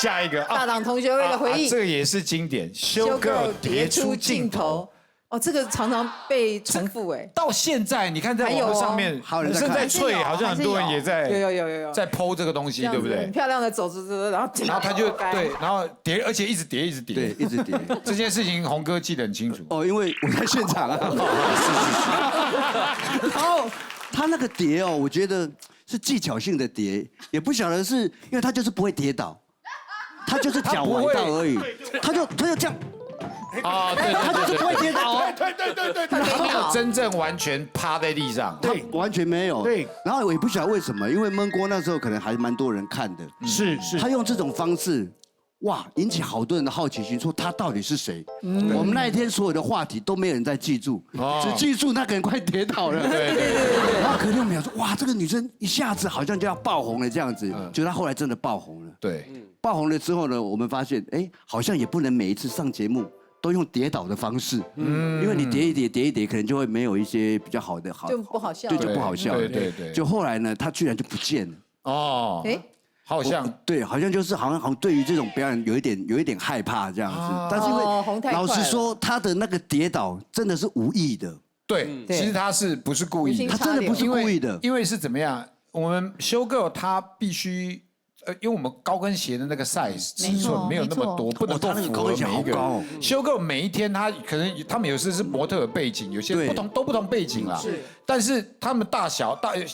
下一个大党同学会的回忆，这个也是经典，修 girl 跌出镜头。哦，这个常常被重复哎。到现在你看在网络上面，正在脆，好像很多人也在有在 PO 这个东西，对不对？很漂亮的走，然后他就对，然后跌，而且一直跌，对，一直跌。这件事情洪哥记得很清楚。哦，因为我在现场啊。然后他那个跌哦，我觉得是技巧性的跌，也不晓得是因为他就是不会跌倒，他就是脚崴到而已，他就这样。啊，对，他就是不会跌倒哦。对，他没有真正完全趴在地上，他完全没有。对，然后我也不晓得为什么，因为焖锅那时候可能还蛮多人看的。是，他用这种方式，哇，引起好多人的好奇心，说他到底是谁？我们那一天所有的话题都没有人在记住，只记住那个人快跌倒了。对。然后隔天我们想说，哇，这个女生一下子好像就要爆红了这样子，就她后来真的爆红了。对，爆红了之后呢，我们发现，哎，好像也不能每一次上节目都用跌倒的方式，因为你跌一跌，可能就会没有一些比较好的就不好笑，就不好笑。对。就后来呢，他居然就不见了。哦，哎，好像对，好像就是好像对于这种表演有一点害怕这样子。但是因为老实说，他的那个跌倒真的是无意的。对，其实他不是故意，他真的不是故意的，因为是怎么样？我们修 girl 他必须。因为我们高跟鞋的那个 size 尺寸没有那么多，不能够符合每一个人。修 girl 每一天他可能他们有时是模特的背景，有些不同背景啦。是，但是他们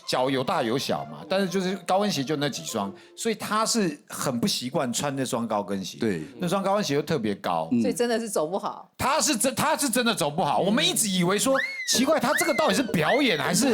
脚有大有小嘛，但是就是高跟鞋就那几双，所以他是很不习惯穿那双高跟鞋。对，那双高跟鞋又特别高，所以真的是走不好。他是真的走不好。我们一直以为说奇怪，他这个到底是表演还是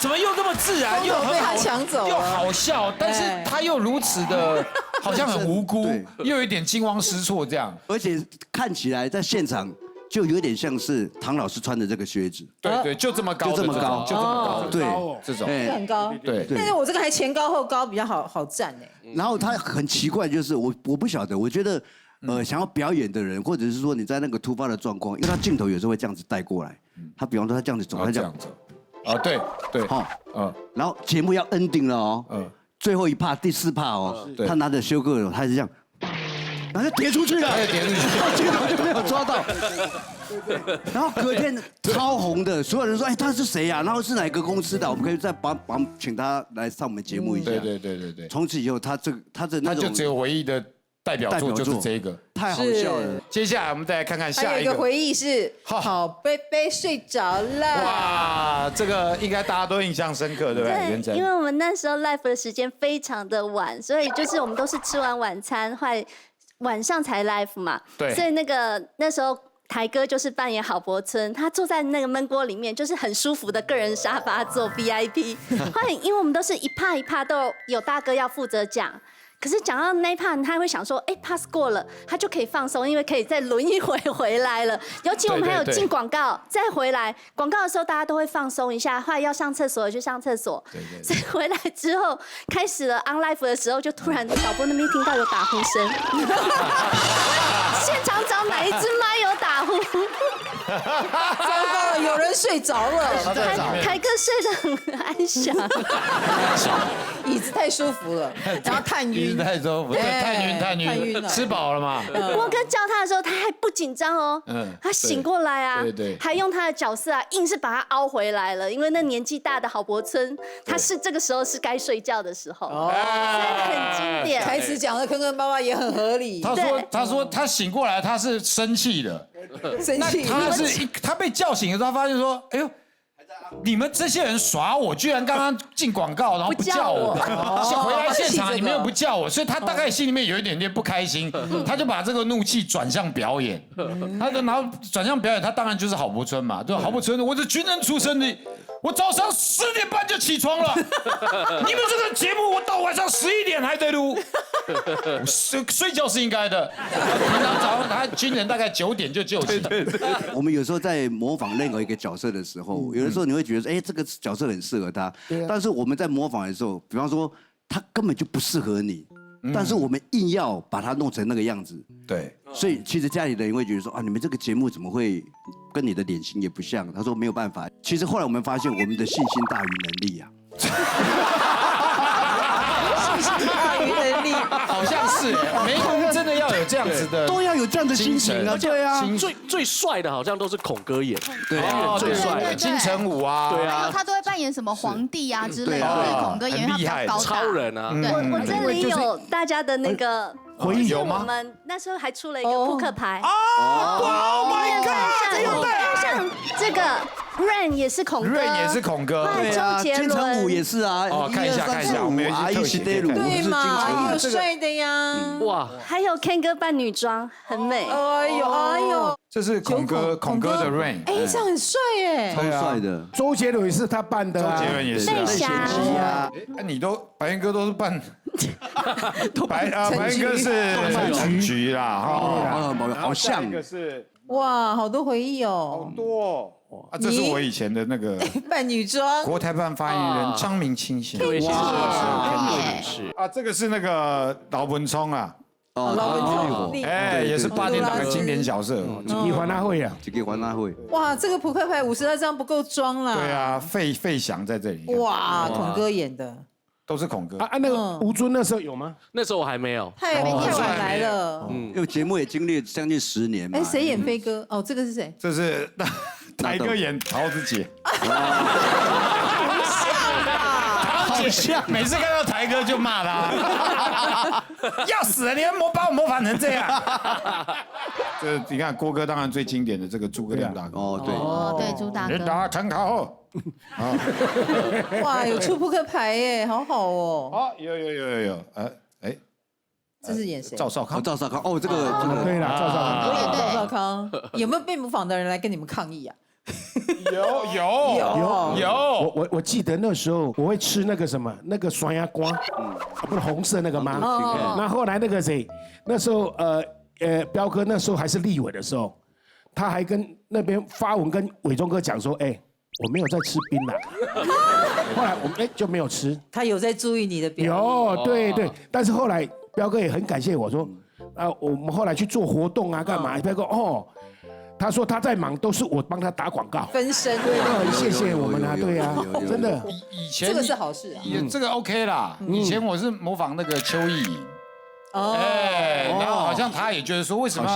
怎么又那么自然，又被他抢走，又好笑，但是他又如此的，好像很无辜，又有一点惊慌失措这样，而且看起来在现场就有点像是唐老师穿的这个靴子，对，就这么高，就这么高，对，这种很高，对。但是我这个还前高后高，比较好站哎。然后他很奇怪，就是我不晓得，我觉得想要表演的人，或者是说你在那个突发的状况，因为他镜头有时候会这样子带过来，他比方说他这样子走，他这样走，啊，对，好，然后节目要 ending 了哦，最后一趴第4趴哦，他拿着修 girl，他是这样，然后就跌出去了，镜头就没有抓到。然后隔天超红的，所有人说，哎，他是谁呀？然后是哪个公司的？我们可以再请他来上我们节目一下。对。从此以后，他的那种他就只有唯一的代表作就是这个，太好笑了。接下来我们再来看看下一个。还有一个回忆是好贝贝睡着了。哇，这个应该大家都印象深刻，对不对？对，因为我们那时候 live 的时间非常的晚，所以就是我们都是吃完晚餐晚上才 live 嘛。对。所以那时候台哥就是扮演郝柏村，他坐在那个焖锅里面，就是很舒服的个人沙发坐 VIP。后来因为我们都是一趴一趴都有大哥要负责讲。可是讲到那一 part， 他会想说，哎 ，pass 过了，他就可以放松，因为可以再轮一回来了。尤其我们还有进广告，再回来广告的时候，大家都会放松一下，后来要上厕所就上厕所。所以回来之后，开始了 on live 的时候，就突然导播那边听到有打呼声，现场找哪一只麦有打呼？糟糕了，有人睡着了。台哥睡得很安详，椅子太舒服了，然后探晕，太舒服，太晕，吃饱了嘛。我跟叫他的时候，他还不紧张哦，他醒过来啊，对，还用他的角色啊，硬是把他凹回来了。因为那年纪大的郝柏村，他是这个时候是该睡觉的时候，所以很经典。台词讲的坑坑巴巴也很合理。他说他醒过来他是生气的。生气，他被叫醒的时候，他发现说：“哎呦，你们这些人耍我，居然刚刚进广告，然后不叫我，回来现场你们又不叫我，所以他大概心里面有一点点不开心，他就把这个怒气转向表演，然后转向表演，他当然就是郝柏村嘛，对，郝柏村，我是军人出身的。”我早上10点半就起床了，你们这个节目我到晚上11点还在录，睡觉是应该的。平常早上他军人大概9点就就寝。我们有时候在模仿任何一个角色的时候，有的时候你会觉得说，哎，这个角色很适合他，但是我们在模仿的时候，比方说他根本就不适合你。但是我们硬要把它弄成那个样子，对，所以其实家里的人会觉得说啊，你们这个节目怎么会跟你的脸型也不像？他说没有办法。其实后来我们发现，我们的信心大于能力啊。信心大于能力，好像是媒公真的要有这样子的，都要有这样的心情啊，对啊，最帅的好像都是孔哥演，对最帅的金城武啊，对啊，他都会扮演什么皇帝啊之类的，对孔哥演员他比较高大，超人啊，我这里有大家的那个回忆有吗我们那时候还出了一个扑克牌，Oh my god！像这个 Rain 也是孔哥 Rain 也是孔哥，对啊，金城武也是啊。哦，看一下，我们有一些特写可以看。对嘛，有帅的呀。哇，还有 Ken 哥扮女装，很美。哎呦，这是孔哥的 Rain，哎，这样很帅耶。超帅的。周杰伦也是他扮的啊，周杰伦也是贝侠啊，你都白彦哥都是扮，白彦哥是陈菊啦，好像。一个是哇，好多回忆哦。好多啊，这是我以前的那个扮女装。国台办发言人张明清先生。对，是啊，这个是那个劳文聪啊。老文聪，哎，也是8点档的经典角色。你还他会啊？这个还他会。哇，这个扑克牌52张不够装啦。对啊，费翔在这里。哇，孔哥演的。都是孔哥啊，那个吴尊那时候有吗？那时候我还没有，太晚来了。因为节目也经历将近10年嘛。哎，谁演飞哥？哦，这个是谁？这是台哥演桃子姐。好像，每次看到台哥就骂他，要死了！你们把我模仿成这样。这你看郭哥当然最经典的这个诸葛亮大哥。哦，对，朱大哥。人打参考后。哇，有出扑克牌耶，好好哦。哦，有，这是演谁？赵少康，哦，这个可以了，赵少康。赵少康有没有被模仿的人来跟你们抗议啊？有。我记得那时候我会吃那个什么那个酸鸭瓜，不是红色那个吗？那后来那个谁，那时候彪哥那时候还是立委的时候，他还跟那边发文跟伟忠哥讲说，哎，我没有在吃槟榔。后来我们就没有吃。他有在注意你的表演。有，对，但是后来彪哥也很感谢我说，我们后来去做活动啊，干嘛？彪哥他说他在忙，都是我帮他打广告，分身。对，谢谢我们啊，对啊，真的。以前这个是好事啊，这个 OK 啦。以前我是模仿那个邱意莹。然后好像他也觉得说，为什么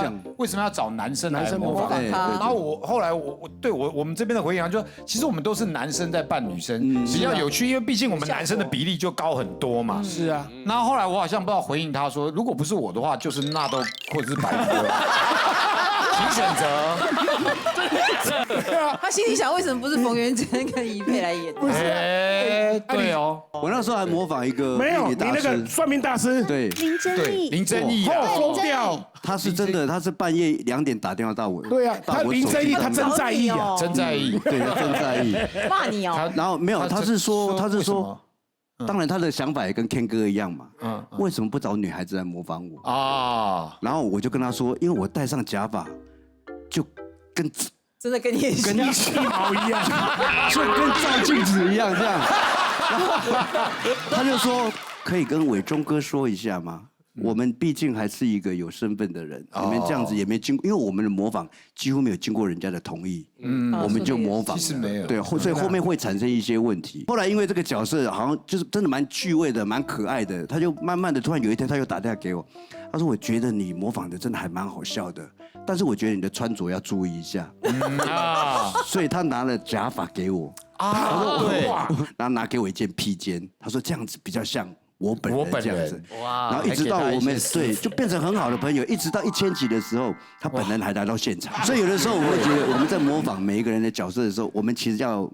要找男生来模仿他？然后后来我们这边的回应就，其实我们都是男生在扮女生，比较有趣，因为毕竟我们男生的比例就高很多嘛。是啊。然后后来我好像不知道回应他说，如果不是我的话，就是纳豆或者是白哥，请选择。他心里想，为什么不是冯元珍跟怡佩来演？对哦。我那时候还模仿一个没有，你那个算命大师，对，林真义，疯掉。他是真的，他是半夜2点打电话到我。对啊，他林真义，他真在意啊，真在意，对，他真在意。骂你哦。然后没有，他是说，当然他的想法也跟 Ken 哥一样嘛。为什么不找女孩子来模仿我啊？然后我就跟他说，因为我戴上假发，就跟真的跟你一毛一样，就跟照镜子一样这样。他就说，可以跟伟忠哥说一下吗？我们毕竟还是一个有身份的人，你们这样子也没经过，因为我们的模仿几乎没有经过人家的同意，我们就模仿，其实没有，对，所以后面会产生一些问题。后来因为这个角色好像就是真的蛮趣味的，蛮可爱的，他就慢慢的突然有一天他又打电话给我，他说我觉得你模仿的真的还蛮好笑的，但是我觉得你的穿着要注意一下，所以他拿了假发给我，对，然后拿给我一件披肩，他说这样子比较像我本人这样子，哇！然后一直到我们对就变成很好的朋友，一直到1000集的时候，他本人还来到现场。所以有的时候我会觉得我们在模仿每一个人的角色的时候，我们其实要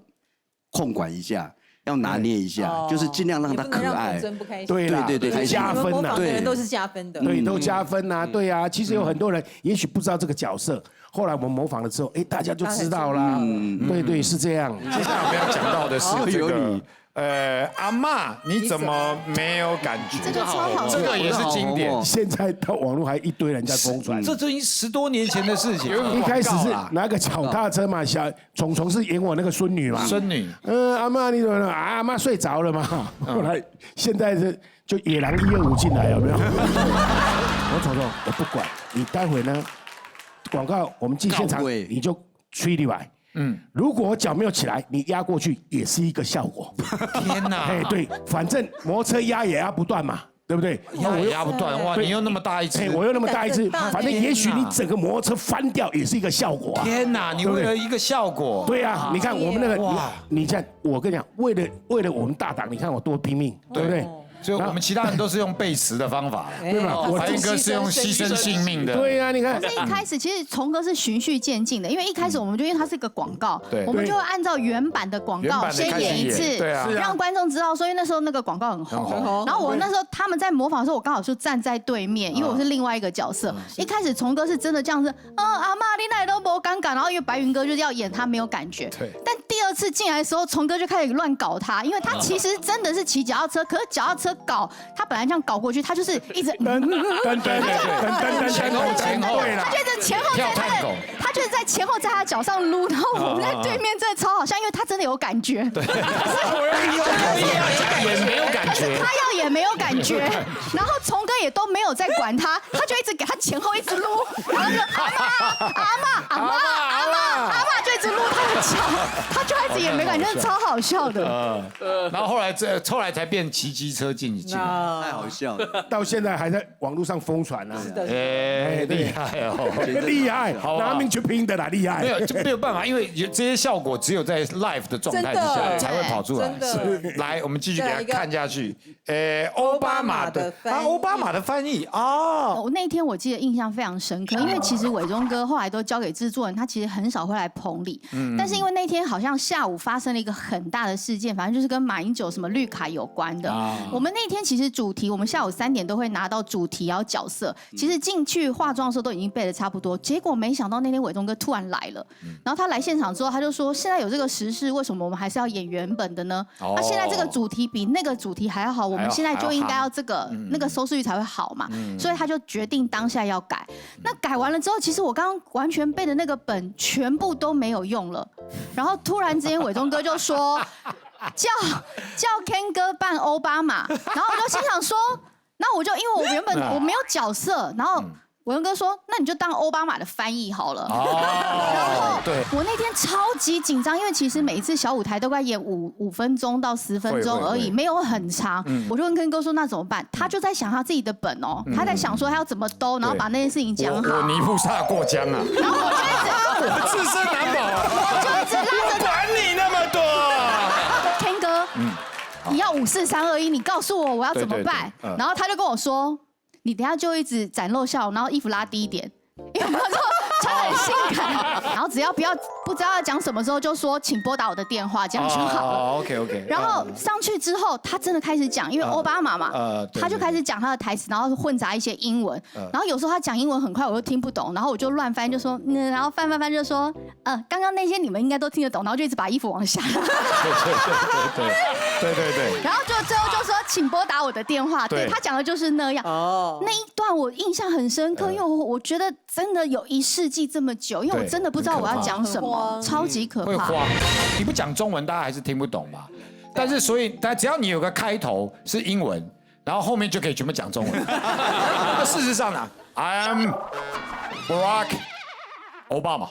控管一下，要拿捏一下，就是尽量让他可爱。对对，加分呐，对，都是加分的，对，都加分呐，对啊。其实有很多人也许不知道这个角色，后来我们模仿了之后，哎，大家就知道啦。对，是这样。接下来我们要讲到的是这个。阿嬷，你怎么没有感觉？这个超好，这个也是经典。现在到网络还一堆人在疯传，这已经10多年前的事情。一开始是拿个脚踏车嘛，小虫虫是演我那个孙女嘛。孙女，阿嬷你怎么了？阿嬷睡着了嘛。后来现在就野狼125进来有没有？我虫虫，我不管你，待会呢广告我们进现场，你就吹你来。如果我脚没有起来，你压过去也是一个效果。天哪！哎，对，反正摩托车压也压不断嘛。对不对？压也压不断，哇！你又那么大一只，我又那么大一只，反正也许你整个摩托车翻掉也是一个效果啊！天哪，你为了一个效果，对啊，你看我们那个，你看我跟你讲，为了我们大党，你看我多拼命，对不对？所以我们其他人都是用背词的方法，对吧？白云哥是用牺牲性命的，对呀，你看。可是一开始其实从哥是循序渐进的，因为一开始我们就因为它是一个广告，我们就会按照原版的广告先演一次，让观众知道说，因为那时候那个广告很红。然后我那时候他们在模仿的时候，我刚好就站在对面，因为我是另外一个角色。一开始从哥是真的这样子，阿嬷你哪里都不尴尬，然后因为白云哥就是要演他没有感觉，但第二次进来的时候，从哥就开始乱搞他，因为他其实真的是骑脚踏车，可是脚踏车搞他本来这样搞过去，他就是一直前后，他就一直前后在他就是在前后在他脚上撸，然后我们在对面真的超好笑，因为他真的有感觉，对，也没有感觉，他要也没有感觉，然后从哥也都没有在管他，他就一直给他前后一直撸，然后就阿嬷就一直撸他的脚，他就一直也没感觉，超好笑的。然后后来才变骑机车进去，太好笑了，到现在还在网络上疯传啊！哎，厉害哦，厉害，拿命去拼的啦，厉害。没有，就没有办法，因为这些效果只有在 live 的状态之下才会跑出来。来，我们继续给他看下去。奥巴马的翻译啊。我那天我记得印象非常深刻，因为其实伟忠哥后来都交给制作人，他其实很少会来棚里。但是因为那天好像下午发生了一个很大的事件，反正就是跟马英九什么绿卡有关的。我们那天其实主题，我们下午3点都会拿到主题，然后角色。其实进去化妆的时候都已经背得差不多，结果没想到那天伟忠哥突然来了，然后他来现场之后，他就说：“现在有这个时事，为什么我们还是要演原本的呢？那现在这个主题比那个主题还要好，我们现在就应该要这个那个收视率才会好嘛。”所以他就决定当下要改。那改完了之后，其实我刚刚完全背的那个本全部都没有用了，然后突然之间伟忠哥就说。叫 Ken 哥扮奥巴马，然后我就心想说，那我就因为我原本我没有角色，然后伟忠哥说，那你就当奥巴马的翻译好了。然后我那天超级紧张，因为其实每一次小舞台都该演5分钟到10分钟而已，没有很长。我就问 Ken 哥说，那怎么办？他就在想他自己的本哦，他在想说他要怎么兜，然后把那件事情讲好。我泥菩萨过江啊，然后我就一直我自身难保啊，我就一直拉着管你那么多。Ken 哥，你要5、4、3、2、1，你告诉我要怎么办？然后他就跟我说，你等下就一直展露笑，然后衣服拉低一点，因为我们说穿很性感，然后只要不知道要讲什么时候就说请拨打我的电话，这样就好了。OK。然后上去之后，他真的开始讲，因为奥巴马嘛，他就开始讲他的台词，然后混杂一些英文，然后有时候他讲英文很快，我又听不懂，然后我就乱翻，就说，然后翻就说，刚刚那些你们应该都听得懂，然后就一直把衣服往下拉。对。然后就最后就说，请拨打我的电话。对，他讲的就是那样。那一段我印象很深刻，因为我觉得真的有1世纪这么久，因为我真的不知道我要讲什么，超级可怕。会慌，你不讲中文，大家还是听不懂嘛。但是但只要你有个开头是英文，然后后面就可以全部讲中文。那事实上呢 ，I am Barack Obama.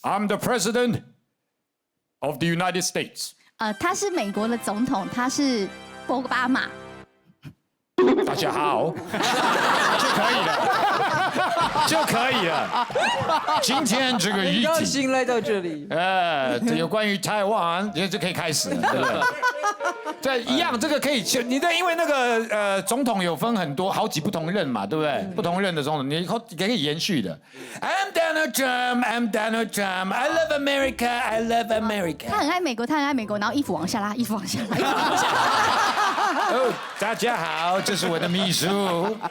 I'm the president of the United States. 他是美国的总统，他是奥巴马。大家好，就可以了。今天这个议题，心来到这里，有关于台湾，就可以开始了，对不对？对，一样，这个可以，你的因为那个总统有分好几不同任嘛，对不对？不同任的总统，你可以延续的。I'm Donald Trump, I'm Donald Trump, I love America, I love America。他很爱美国，然后衣服往下拉。哦，大家好，这是我的秘书，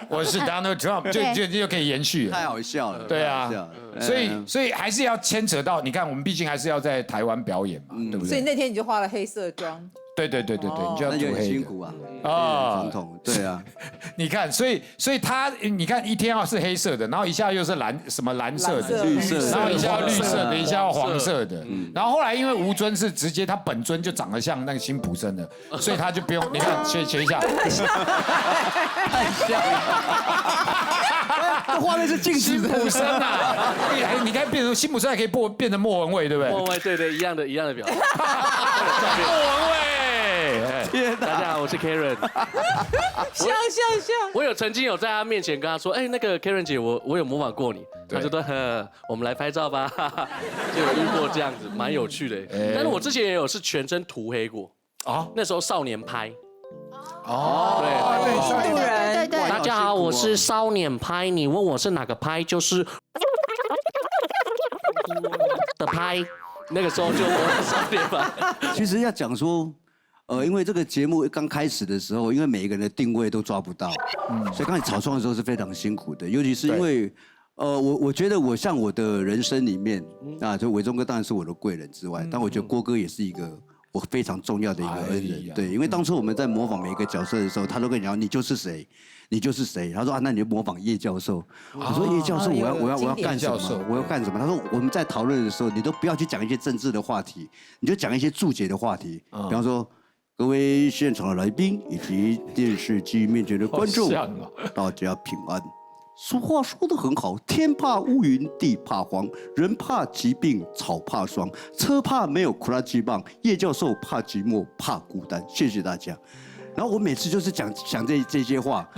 我是 Donald Trump， 就可以延续了。太好笑了。对啊，所以还是要牵扯到，你看我们毕竟还是要在台湾表演嘛，对不对？所以那天你就化了黑色妆。对，你就要涂黑的。很辛苦啊。总统，对啊。你看，所以他，你看一天要是黑色的，然后一下又是蓝色的，绿色，然后一下要绿色的，一下要黄色的。然后后来因为吴尊是直接他本尊就长得像那个辛普森的，所以他就不用，你看学一下。太像。这画面是近视的。辛普森啊，你看变成辛普森还可以变成莫文蔚，对不对？莫文蔚，对，一样的表情。莫文蔚。天哪！大家好，我是 Karen。笑。我曾经在他面前跟他说，哎，那个 Karen 姐，我有模仿过你。他就说，我们来拍照吧，就有遇过这样子，蛮有趣的。但是我之前也有是全身涂黑过。那时候少年拍。对，大家好，我是少年拍。你问我是哪个拍，就是的拍。那个时候就我少年拍。其实要讲说，因为这个节目刚开始的时候，因为每一个人的定位都抓不到，所以刚才草创的时候是非常辛苦的，尤其是因为。我觉得我像我的人生里面就伟忠哥当然是我的贵人之外，但我觉得郭哥也是一个我非常重要的一个恩人。对，因为当初我们在模仿每一个角色的时候，他都跟你讲你就是谁，你就是谁。他说那你就模仿叶教授。我说叶教授，我要干什么？我要干什么？他说我们在讨论的时候，你都不要去讲一些政治的话题，你就讲一些注解的话题，比方说。各位现场的来宾以及电视机面前的观众，大家平安。俗话说得很好，天怕乌云，地怕荒，人怕疾病，草怕霜，车怕没有苦拉鸡棒，叶教授怕寂寞，怕孤单。谢谢大家。然后我每次就是讲这些话，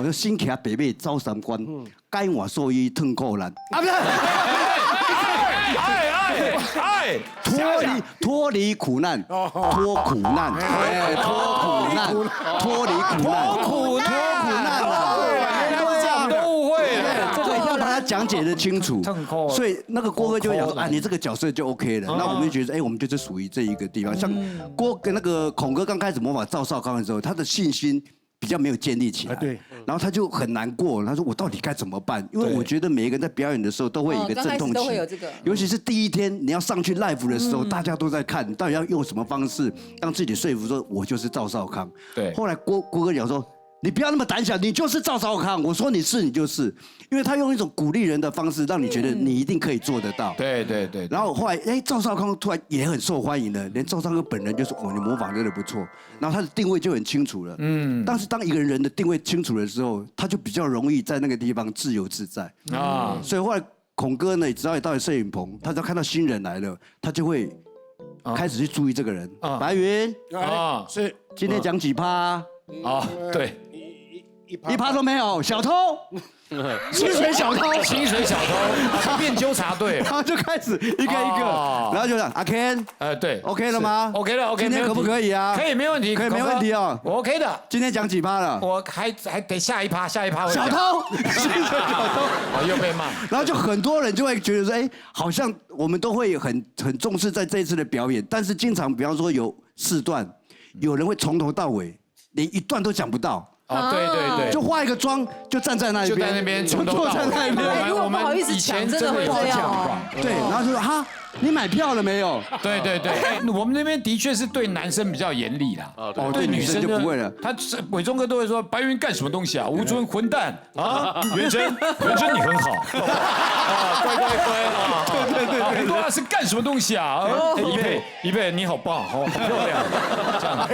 就新卡北北招三关，该我兽医腾扣篮啊，不是。脱离苦难，脱苦难，脱离苦难啊！都误会了，这个要把它讲解的清楚。所以那个郭哥就会讲说你这个角色就 OK 了。那我们就觉得，我们就是属于这一个地方。像郭跟那个孔哥刚开始模仿赵少康的时候，他的信心比较没有建立起来，对，然后他就很难过，他说我到底该怎么办？因为我觉得每一个人在表演的时候都会有一个阵痛期，都会有这个，尤其是第一天你要上去 live 的时候，大家都在看，你到底要用什么方式让自己说服说我就是赵少康。对，后来郭哥讲说。你不要那么胆小，你就是赵少康。我说你是，你就是，因为他用一种鼓励人的方式，让你觉得你一定可以做得到。对。然后后来，赵少康突然也很受欢迎了，连赵少康本人就说：“你模仿真的不错。”然后他的定位就很清楚了。但是当一个人的定位清楚的时候，他就比较容易在那个地方自由自在啊。所以后来孔哥呢，只要到了摄影棚，他只要看到新人来了，他就会开始去注意这个人。白云是今天讲几趴？对。一趴都没有，小偷，薪水小偷，变纠察队，然后就开始一个一个，然后就讲阿 Ken， 对 ，OK 了吗 ？OK 了，今天可不可以啊？可以，没问题，可以，没问题哦，我 OK 的。今天讲几趴了？我还得下一趴。小偷，又被骂。然后就很多人就会觉得说，好像我们都会很重视在这一次的表演，但是经常比方说有4段，有人会从头到尾连一段都讲不到。对，就化一个妆，就站在那边，就在那边，就坐在那边。我们以前真的会这样。对，然后就说哈，你买票了没有？对，我们那边的确是对男生比较严厉啦。对女生就不会了。他伟忠哥都会说白云干什么东西啊？吴尊混蛋啊！元真你很好。乖啊！对，很多是干什么东西啊？一佩你好棒，好漂亮，这样。